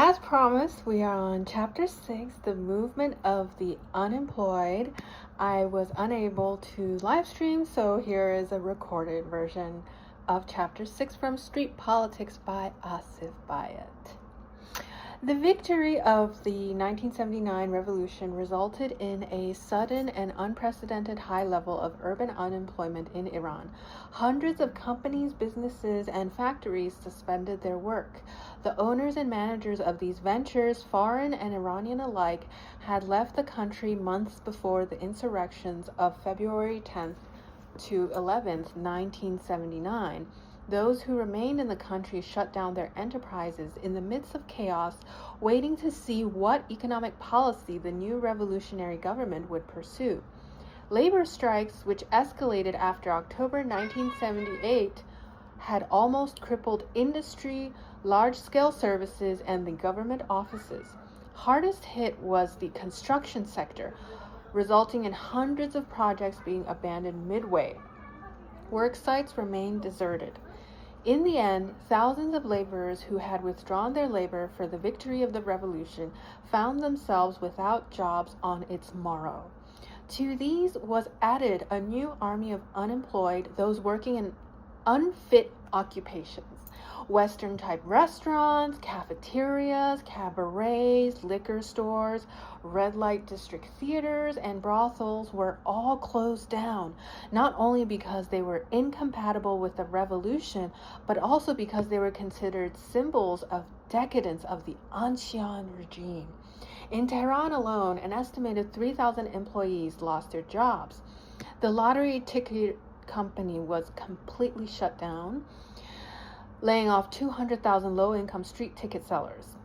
As promised, we are on Chapter 6, the movement of the unemployed. I was unable to live stream, so here is a recorded version of Chapter 6 from Street Politics by Asif Bayat. The victory of the 1979 revolution resulted in a sudden and unprecedented high level of urban unemployment in Iran. Hundreds of companies, businesses, and factories suspended their work. The owners and managers of these ventures, foreign and Iranian alike, had left the country months before the insurrections of February 10th to 11th, 1979. Those who remained in the country shut down their enterprises in the midst of chaos, waiting to see what economic policy the new revolutionary government would pursue. Labor strikes, which escalated after October 1978, had almost crippled industry, large-scale services, and the government offices. Hardest hit was the construction sector, resulting in hundreds of projects being abandoned midway. Work sites remained deserted. In the end, thousands of laborers who had withdrawn their labor for the victory of the revolution found themselves without jobs on its morrow. To these was added a new army of unemployed, those working in unfit occupations. Western-type restaurants, cafeterias, cabarets, liquor stores, red light district theaters, and brothels were all closed down, not only because they were incompatible with the revolution, but also because they were considered symbols of decadence of the Anshan regime. In Tehran alone, an estimated 3,000 employees lost their jobs. The lottery ticket company was completely shut down, laying off 200,000 low-income street ticket sellers.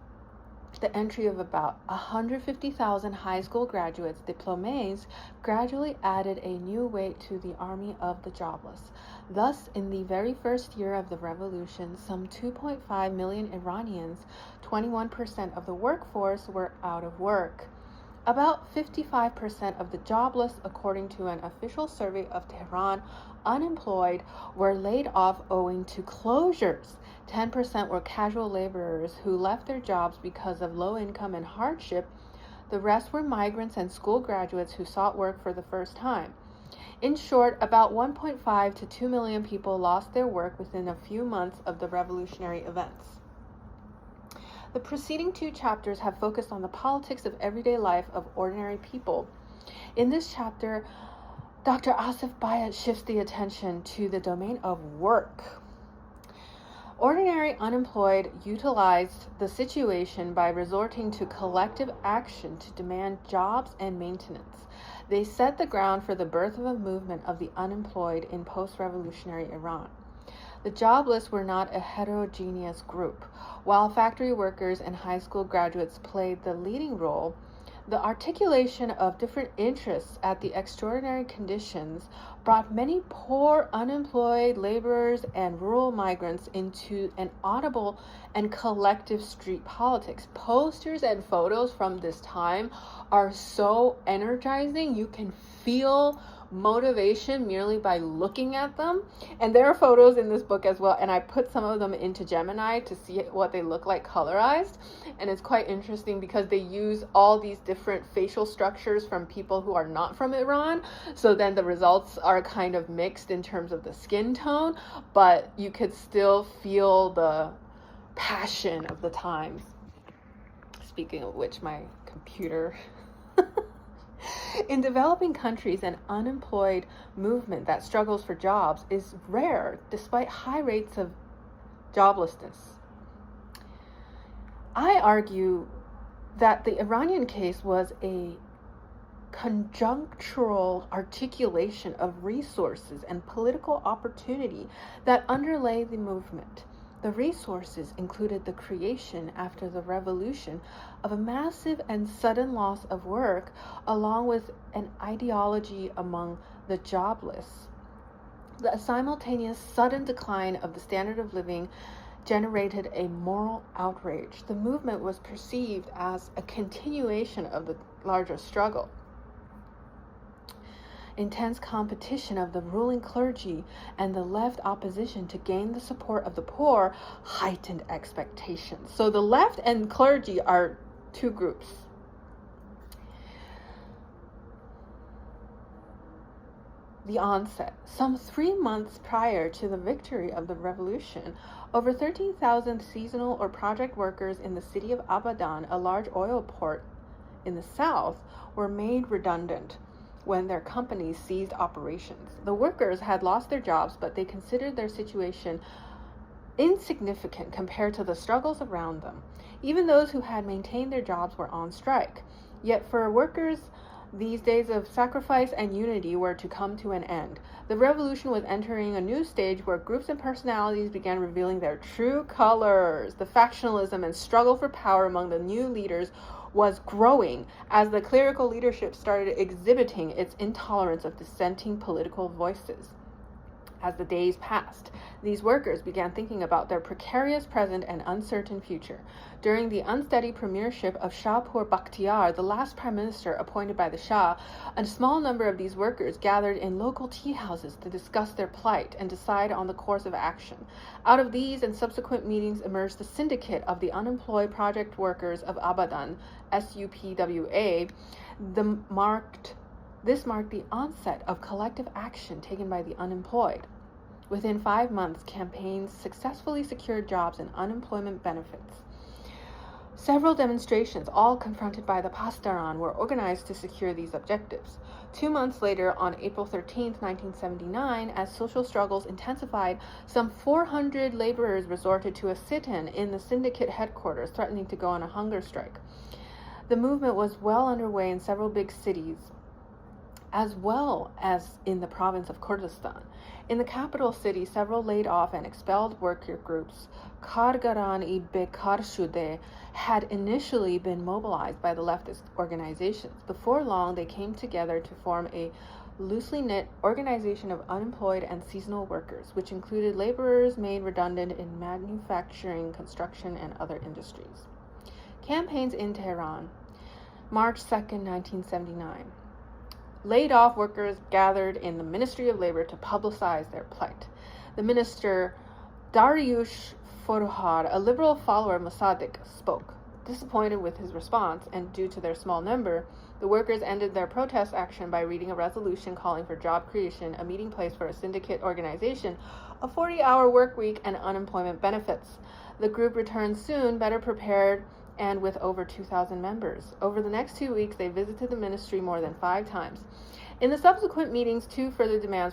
The entry of about 150,000 high school graduates, diplômés, gradually added a new weight to the army of the jobless. Thus, in the very first year of the revolution, some 2.5 million Iranians, 21% of the workforce, were out of work. About 55% of the jobless, according to an official survey of Tehran unemployed, were laid off owing to closures. 10% were casual laborers who left their jobs because of low income and hardship. The rest were migrants and school graduates who sought work for the first time. In short, about 1.5 to 2 million people lost their work within a few months of the revolutionary events. The preceding two chapters have focused on the politics of everyday life of ordinary people. In this chapter, Dr. Asif Bayat shifts the attention to the domain of work. Ordinary unemployed utilized the situation by resorting to collective action to demand jobs and maintenance. They set the ground for the birth of a movement of the unemployed in post-revolutionary Iran. The jobless were not a heterogeneous group. While factory workers and high school graduates played the leading role, the articulation of different interests at the extraordinary conditions brought many poor, unemployed laborers and rural migrants into an audible and collective street politics. Posters and photos from this time are so energizing. You can feel motivation merely by looking at them. And there are photos in this book as well, and I put some of them into Gemini to see what they look like colorized, and it's quite interesting because they use all these different facial structures from people who are not from Iran, so then the results are kind of mixed in terms of the skin tone, but you could still feel the passion of the times. Speaking of which, my computer in developing countries, an unemployed movement that struggles for jobs is rare despite high rates of joblessness. I argue that the Iranian case was a conjunctural articulation of resources and political opportunity that underlay the movement. The resources included the creation, after the revolution, of a massive and sudden loss of work, along with an ideology among the jobless. The simultaneous sudden decline of the standard of living generated a moral outrage. The movement was perceived as a continuation of the larger struggle. intense competition of the ruling clergy and the left opposition to gain the support of the poor heightened expectations. So the left and clergy are two groups. The onset. Some 3 months prior to the victory of the revolution, over 13,000 seasonal or project workers in the city of Abadan, a large oil port in the south, were made redundant when their companies ceased operations. The workers had lost their jobs, but they considered their situation insignificant compared to the struggles around them. Even those who had maintained their jobs were on strike. Yet for workers, these days of sacrifice and unity were to come to an end. The revolution was entering a new stage where groups and personalities began revealing their true colors. The factionalism and struggle for power among the new leaders was growing as the clerical leadership started exhibiting its intolerance of dissenting political voices. As the days passed, these workers began thinking about their precarious present and uncertain future. During the unsteady premiership of Shahpur Bakhtiar, the last prime minister appointed by the Shah, a small number of these workers gathered in local tea houses to discuss their plight and decide on the course of action. Out of these and subsequent meetings emerged the Syndicate of the Unemployed Project Workers of Abadan, SUPWA. This marked the onset of collective action taken by the unemployed. Within 5 months, campaigns successfully secured jobs and unemployment benefits. Several demonstrations, all confronted by the Pasdaran, were organized to secure these objectives. 2 months later, on April 13, 1979, as social struggles intensified, some 400 laborers resorted to a sit-in in the syndicate headquarters, threatening to go on a hunger strike. The movement was well underway in several big cities, as well as in the province of Kurdistan. In the capital city, several laid off and expelled worker groups, Kargaran-i Bekar Shude, had initially been mobilized by the leftist organizations. Before long, they came together to form a loosely knit organization of unemployed and seasonal workers, which included laborers made redundant in manufacturing, construction, and other industries. Campaigns in Tehran. March 2, 1979. Laid-off workers gathered in the Ministry of Labor to publicize their plight. The minister, Dariush Forouhar, a liberal follower of Mossadegh, spoke. Disappointed with his response, and due to their small number, the workers ended their protest action by reading a resolution calling for job creation, a meeting place for a syndicate organization, a 40-hour work week, and unemployment benefits. The group returned soon, better prepared, and with over 2,000 members. Over the next 2 weeks, they visited the ministry more than 5 times. In the subsequent meetings, 2 further demands were